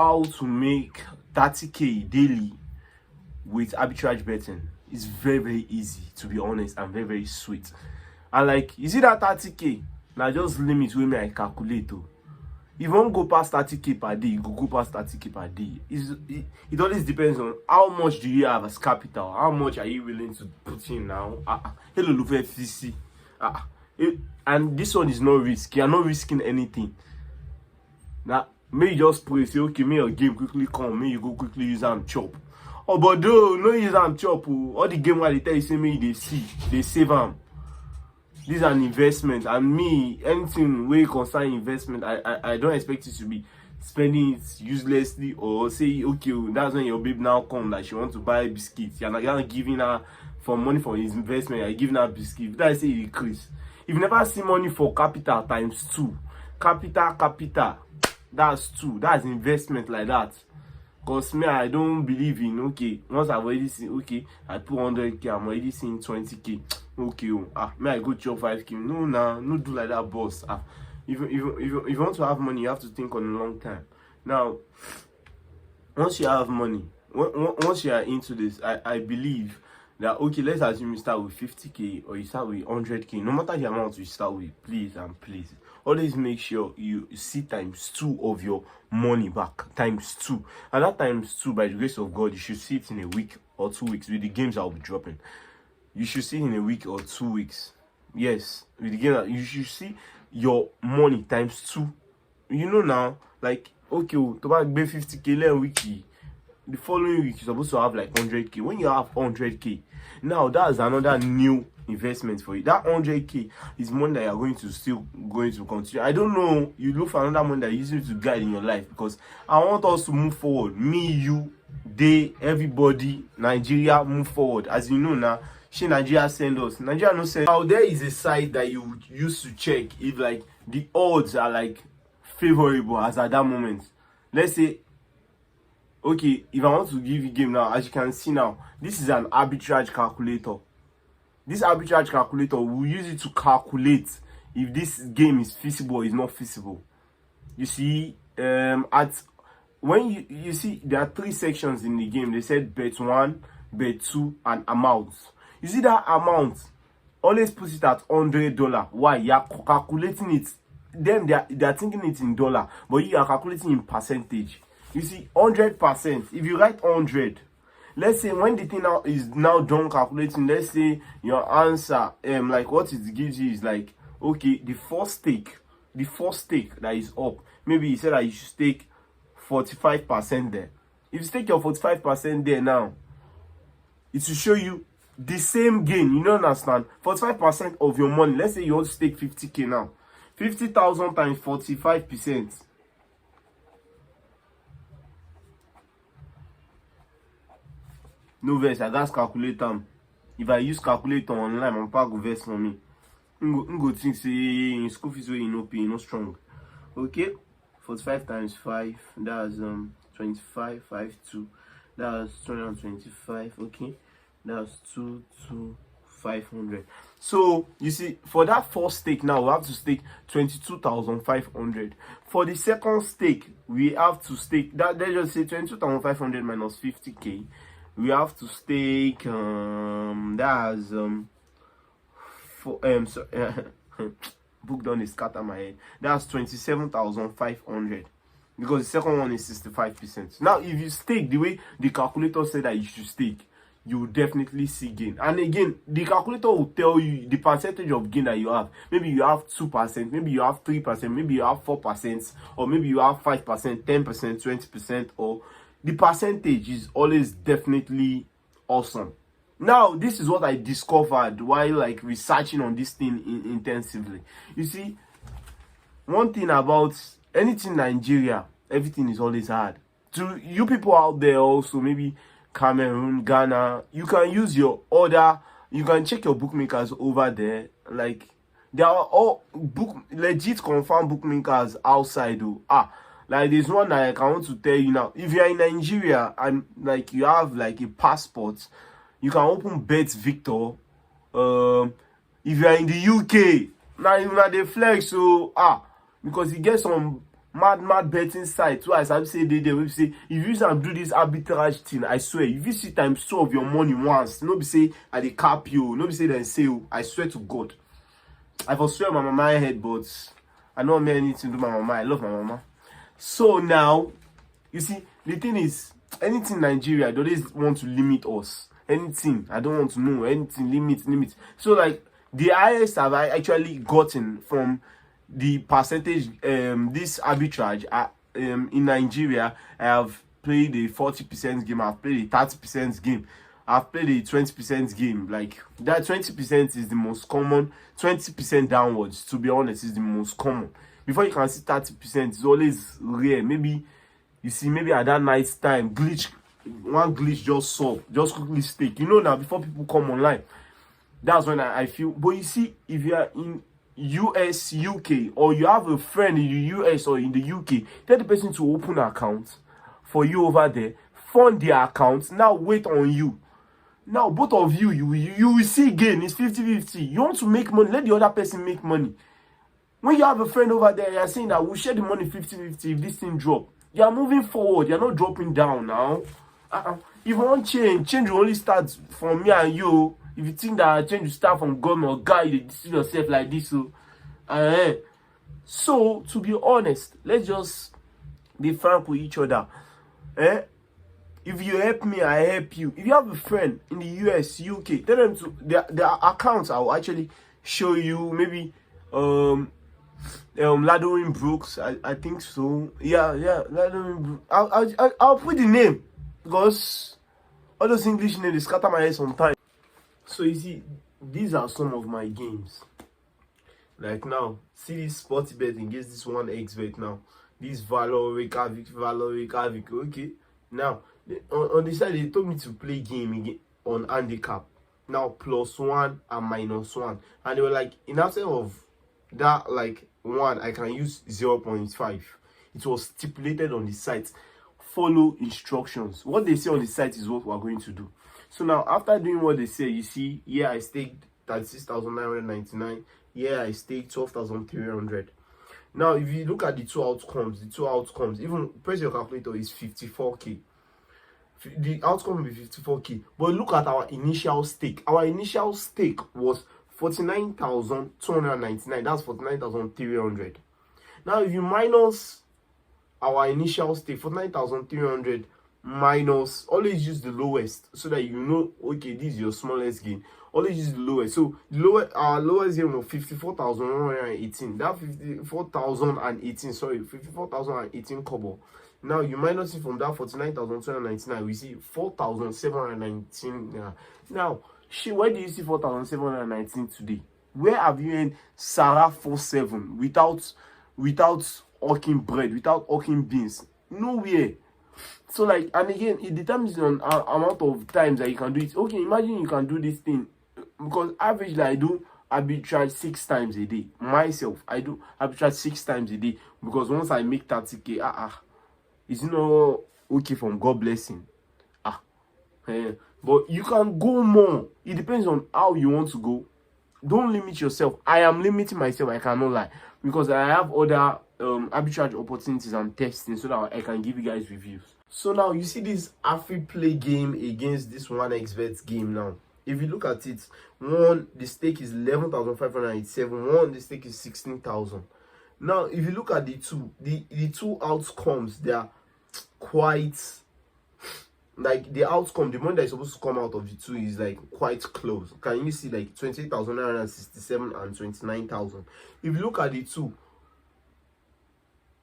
How to make 30k daily with arbitrage betting is very easy, to be honest, and very sweet. And like, you see that 30k, now just limit wey me I calculate. Oh, if you won't go past 30k per day, you go past 30k per day. It always depends on how much do you have as capital, how much are you willing to put in now. Hello, FCC. And this one is no risk. You are not risking anything. Now, may you just pray, say, okay, may your game quickly come, may you go quickly use and chop. Oh, but though, no use and chop. Oh. All the game while they tell you, say, me, they save them. This is an investment, and me, anything where concern investment, I don't expect you to be spending it uselessly or say, okay, that's when your babe now come that she wants to buy biscuits. You're not giving her for money for his investment, you're giving her biscuits. That is say increase. If you never see money for capital times 2, capital, that's 2. That's investment like that. Because me, I don't believe in, okay, once I've already seen, okay, I put 100k, I'm already seeing 20k. Okay, may I go chop 5k? No do like that, boss. If you want to have money, you have to think on a long time. Now, once you have money, once you are into this, I believe that, okay, let's assume you start with 50k or you start with 100k. No matter the amount you start with, please always make sure you see times 2 of your money back. Times 2. And that times 2, by the grace of God, you should see it in a week or 2 weeks with the games I'll be dropping. You should see it in a week or 2 weeks. Yes, with the game, you should see your money times 2. You know now, like, okay, to buy 50k weekly. The following week, you're supposed to have like 100k. When you have 100k, now that's another new investment for you. That 100k is money that you're still going to continue. I don't know, you look for another money that you use to guide in your life, because I want us to move forward. Me, you, they, everybody, Nigeria, move forward. As you know now, Nigeria send us. Nigeria no send. Now there is a site that you used to check if like the odds are like favorable as at that moment. Let's say, okay, if I want to give you game now, as you can see now, this is an arbitrage calculator. This arbitrage calculator, we'll use it to calculate if this game is feasible or is not feasible. You see, when you see, there are 3 sections in the game. They said bet 1, bet 2, and amount. You see that amount, always put it at $100. Why? You are calculating it. Them they are thinking it in dollar, but you are calculating in percentage. You see, 100%. If you write 100, let's say when the thing now is now done calculating, let's say your answer, like what it gives you is like, okay, the first stake that is up, maybe you said that you should stake 45% there. If you stake your 45% there now, it will show you the same gain. You don't understand? 45% of your money. Let's say you want to stake 50k now. 50,000 times 45%. No verse, I got calculator. If I use calculator online, my papa go verse for me. Go think say in school fees wey you no pay, no strong. Okay, 45 times 5, that's 25, 5, 2. That's 225. Okay, that's 500. So you see, for that first stake now, we have to stake 22,500. For the second stake, we have to stake that. Let's just say 22,500 minus 50k. We have to stake that's book down is scatter my head. That's 27,500, because the second one is 65%. Now if you stake the way the calculator said that you should stake, you will definitely see gain. And again, the calculator will tell you the percentage of gain that you have. Maybe you have 2%, maybe you have 3%, maybe you have 4%, or maybe you have 5%, 10%, 20%, or the percentage is always definitely awesome. Now, this is what I discovered while like researching on this thing intensively. You see, one thing about anything Nigeria, everything is always hard. To you people out there also, maybe Cameroon, Ghana, you can use your order, you can check your bookmakers over there. Like, they are all legit confirmed bookmakers outside though. Like there's one that I want to tell you now. If you are in Nigeria and like you have like a passport, you can open Bet Victor. If you are in the UK, now you know they flex, so because you get some mad betting site. So as I say they will say if you use and do this arbitrage thing, I swear if you see times 2 of your money once, no be say I dey cap you, no be say then say oh, I swear to God. I for swear my mama head, but I don't mean anything to my mama. I love my mama. So now you see the thing is anything Nigeria, they always want to limit us. Anything I don't want to know, anything limit. So like the highest have I actually gotten from the percentage this arbitrage in Nigeria. I have played a 40% game, I've played a 30% game, I've played a 20% game. Like that 20% is the most common, 20% downwards, to be honest, is the most common. Before you can see 30%, it's always rare. Maybe you see, maybe at that night's time, one glitch just solved, just quickly stake. You know now, before people come online, that's when I feel. But you see, if you are in US, UK, or you have a friend in the US or in the UK, tell the person to open an account for you over there, fund their account, now wait on you. Now both of you, you will see gain. It's 50-50. You want to make money, let the other person make money. When you have a friend over there, you're saying that we'll share the money 50-50 if this thing drop. You are moving forward, you're not dropping down now. If you want change will only start from me and you. If you think that change will start from God or guy, you see yourself like this. So to be honest, let's just be frank with each other. If you help me, I help you. If you have a friend in the US, UK, tell them to their accounts. I will actually show you. Maybe Ladowin Brooks, I think so. Yeah, Ladowin Brooks. I'll put the name because all those English names they scatter my head sometimes. So you see, these are some of my games. Like now, see this sporty bet against this 1x bet now. This Valoric Avic. Okay. Now on the side they told me to play game again on handicap. Now +1 and -1. And they were like, instead of that like 1, I can use 0.5. It was stipulated on the site. Follow instructions. What they say on the site is what we are going to do. So now after doing what they say, you see here I staked 36,999. Here I staked 12,300. Now if you look at the two outcomes, even press your calculator, is 54k. The outcome will be 54k. But look at our initial stake. Our initial stake was 49,299. That's 49,300. Now if you minus our initial stake, 49,300 minus, always use the lowest so that you know, okay, this is your smallest gain. Always use the lowest. So our lowest gain was 54,118. That 54,018 kobo. Now you minus it from that 49,299, we see 4,719. Now, where do you see 4,719 today? Where have you earned Sarah 47 without hawking bread, without hawking beans? Nowhere. So like, and again, it determines on amount of times that you can do it. Okay, imagine you can do this thing, because averagely I do arbitrage 6 times a day. Myself, I do arbitrage 6 times a day, because once I make 30k, it's not okay from God blessing. But you can go more. It depends on how you want to go. Don't limit yourself. I am limiting myself, I cannot lie, because I have other arbitrage opportunities I'm testing so that I can give you guys reviews. So now you see this Afri play game against this 1xbet game. Now if you look at it, one, the stake is 11,587, one, the stake is 16,000. Now if you look at the two outcomes, they are quite, like the outcome, the money that is supposed to come out of the two is like quite close. Can you see like 28,967 and 29,000? If you look at the two,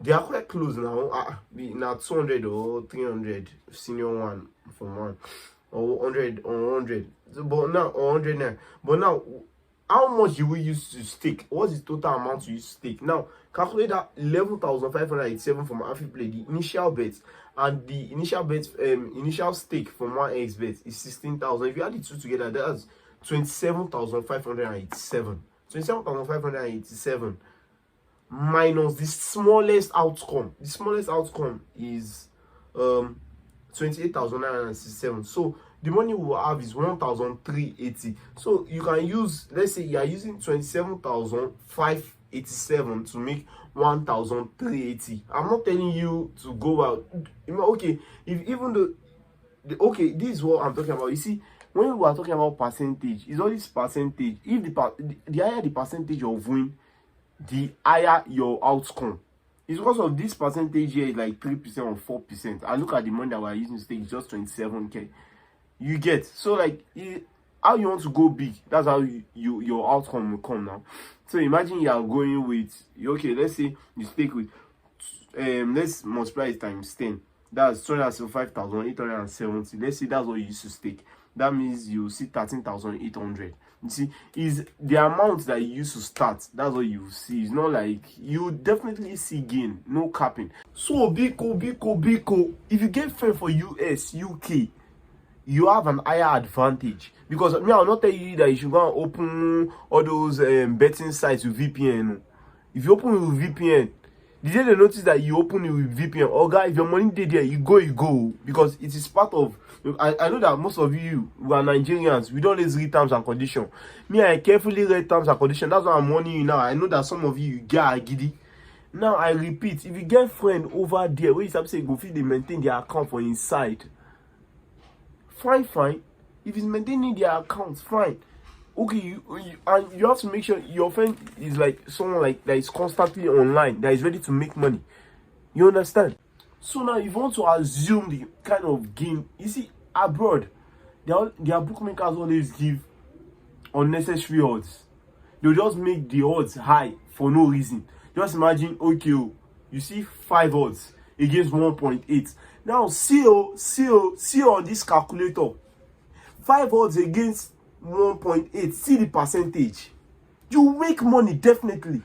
they are quite close now. Now 200 or 300 senior one from one, or 100 or 100. But now 100 now. But now, how much you will use to stake? What's the total amount you use to stake? Now calculate that 11,587 from Afi Play, the initial bet, and the initial bet initial stake from 1xbet is 16,000. If you add the two together, that's 27,587. 27,587 minus the smallest outcome. The smallest outcome is 28,967. So the money we will have is 1,380. So you can use, let's say you are using 27,587 87 to make 1,380. I'm not telling you to go out. Okay, if even okay, this is what I'm talking about. You see, when we are talking about percentage, it's always percentage. If the higher the percentage of win, the higher your outcome. It's because of this percentage here is like 3% or 4%. I look at the money that we're using to stake, it's just 27k. You get, so like how you want to go big, that's how your outcome will come now. So imagine you are going with, okay, let's say you stake with let's multiply it times 10. That's 275,870. Let's say that's what you used to stake. That means you see 13,800. You see, is the amount that you used to start. That's what you see. It's not like you definitely see gain, no capping. So Biko. If you get fair for US, UK, you have an higher advantage. Because me, I'll not tell you that you should go and open all those betting sites with VPN. If you open with VPN, the day they notice that you open it with VPN, or guys, if your money did there, you go. Because it is part of, I know that most of you who are Nigerians, we don't always read terms and conditions. Me, I carefully read terms and conditions. That's why I'm warning you now. I know that some of you get giddy. Now, I repeat, if you get friend over there, where you start saying go feed, they maintain their account for inside. Fine. If he's maintaining their accounts, fine. Okay, and you have to make sure your friend is like someone like that is constantly online, that is ready to make money. You understand? So now, if you want to assume the kind of game, you see, abroad, their bookmakers always give unnecessary odds. They'll just make the odds high for no reason. Just imagine, okay, you see 5 odds against 1.8. Now, see on this calculator, 5 odds against 1.8. See the percentage. You make money, definitely.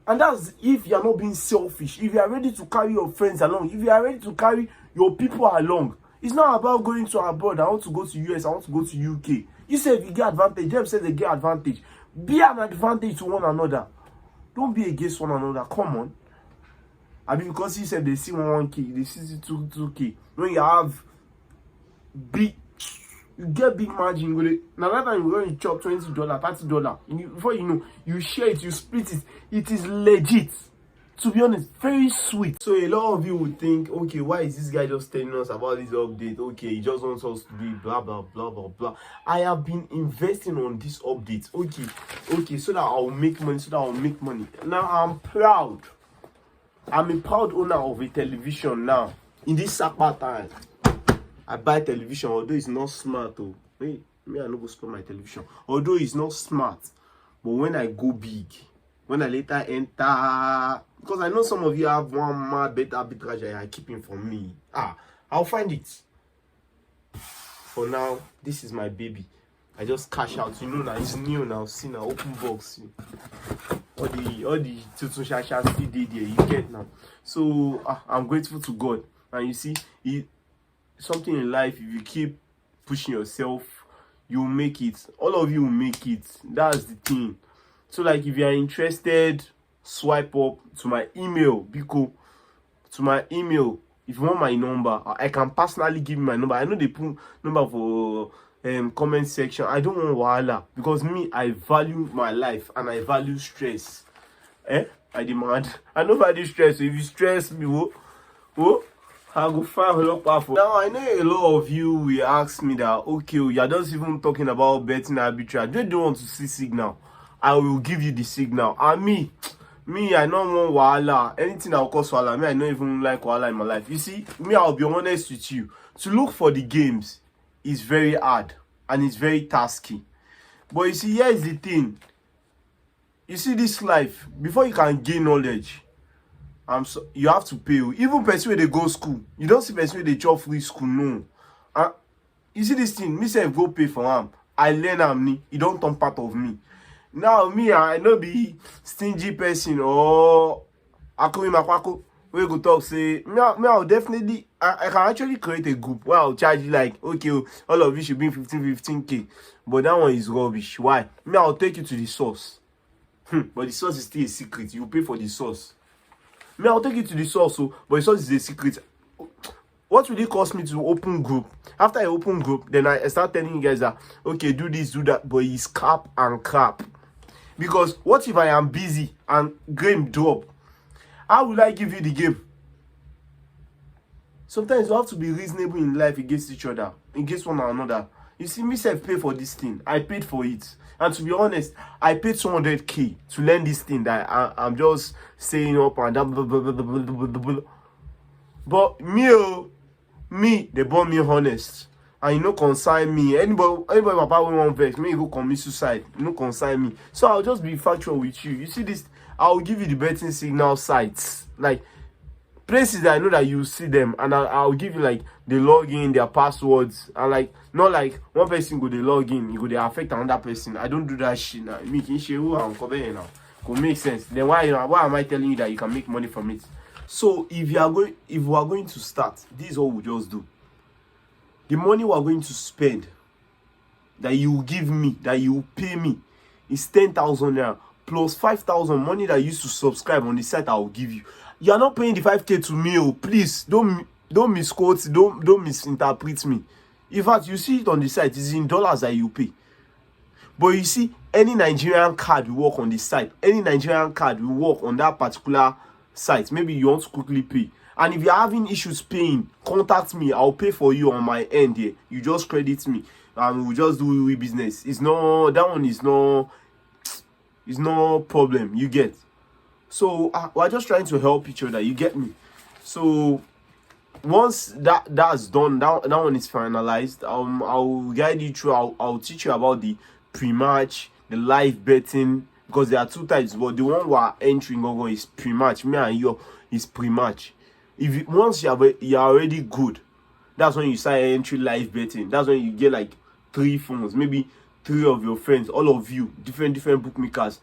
And that's if you're not being selfish. If you are ready to carry your friends along. If you are ready to carry your people along. It's not about going to abroad. I want to go to US. I want to go to UK. You say if you get advantage. Them say they get advantage. Be an advantage to one another. Don't be against one another. Come on. I mean, because you said they see 1K, they see 2K. When you have big, you get big margin with it. Now that time you're going to chop $20, $30. Before you know, you share it, you split it. It is legit. To be honest, very sweet. So a lot of you would think, okay, why is this guy just telling us about this update? Okay, he just wants us to be blah blah blah. I have been investing on this update. Okay, so that I'll make money. Now I'm proud. I'm a proud owner of a television now. In this Sakpa time, I buy television, although it's not smart. Me, I no go spoil my television. Although it's not smart, but when I go big, when I later enter, because I know some of you have one mad bet arbitrage that are keeping from me. I'll find it. For now, this is my baby. I just cash out. You know now, it's new now. See now, open box. All the tutu shasha still there, you get now. So I'm grateful to God. And you see, something in life, if you keep pushing yourself, you'll make it. All of you will make it. That's the thing. So like, if you are interested, swipe up to my email, Biko, to my email. If you want my number, I can personally give you my number. I know they put number for comment section. I don't want wahala, because me, I value my life and I value stress. I demand. I know value stress. So if you stress me, I go find a lot powerful. Now I know a lot of you will ask me that, okay, you're just even talking about betting arbitrage. They don't want to see signal. I will give you the signal. And me, I don't want wahala. Anything that will cause wahala, me, I don't even like wahala in my life. You see, me, I'll be honest with you. To look for the games is very hard and it's very tasky. But you see, here's the thing. You see, this life, before you can gain knowledge, you have to pay. Even person where they go school, you don't see person where they chop free school, no. You see this thing, me say go pay for him. I learn am, he don't turn part of me. Now me, I no be stingy person or Akumi Makwako. We go talk say me I'll definitely I can actually create a group where I'll charge you like, okay, all of you should bring 15k. But that one is rubbish. Why? Me, I'll take you to the source. But the source is still a secret. You pay for the source. Me, I'll take you to the source, but the source is a secret. What will it cost me to open group? After I open group, then I start telling you guys that, okay, do this, do that, but it's cap and crap. Because what if I am busy and game drop? How will I give you the game? Sometimes you have to be reasonable in life against each other, against one another. You see, me self pay for this thing. I paid for it. And to be honest, I paid 200k to learn this thing that I'm just saying up and down. Blah, blah, blah, blah, blah, blah, blah. But me, they born me honest. And you know, consign me. Anybody about one vex, me go commit suicide. You know, consign me. So I'll just be factual with you. You see this, I'll give you the betting signal sites. Like, places that I know that you see them, and I'll give you like the login, their passwords, and like not like one person go the login, you go they affect another person. I don't do that shit now. Me can share who I'm covering now. Could make sense. Then why am I telling you that you can make money from it? So if we are going to start, this is what we just do. The money we are going to spend, that you give me, that you pay me, is 10,000 naira plus 5,000 money that you used to subscribe on the site. I will give you. You are not paying the 5k to me, oh. Please don't misquote, don't misinterpret me. In fact, you see it on the site, it's in dollars that you pay. But you see, any Nigerian card will work on the site. Any Nigerian card will work on that particular site. Maybe you want to quickly pay. And if you're having issues paying, contact me. I'll pay for you on my end here. You just credit me and we'll just do business. It's no, that one is no problem. You get. So we're just trying to help each other. You get me? So once that's done, that one is finalized. I'll guide you through. I'll teach you about the pre-match, the live betting, because there are two types. But the one we are entering over is pre-match. Me and you is pre-match. Once you're already good, that's when you start entering live betting. That's when you get like 3 phones, maybe 3 of your friends, all of you, different bookmakers.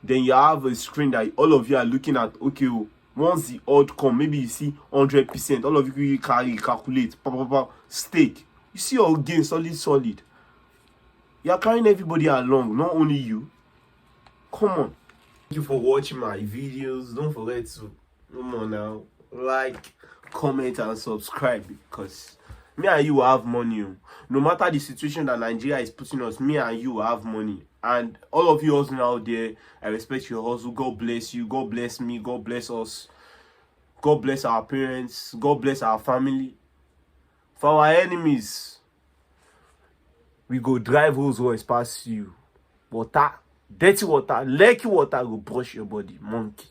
Then you have a screen that all of you are looking at. Okay, once the odd come, maybe you see 100%. All of you carry, calculate, stake. You see your gain solid. You are carrying everybody along, not only you. Come on. Thank you for watching my videos. Don't forget to, come on now, like, comment, and subscribe, because me and you will have money. No matter the situation that Nigeria is putting us, me and you will have money. And all of you hustling out there, I respect your hustle. God bless you. God bless me. God bless us. God bless our parents. God bless our family. For our enemies, we go drive Rolls Royce past you. Water, dirty water, leaky water will brush your body. Monkey.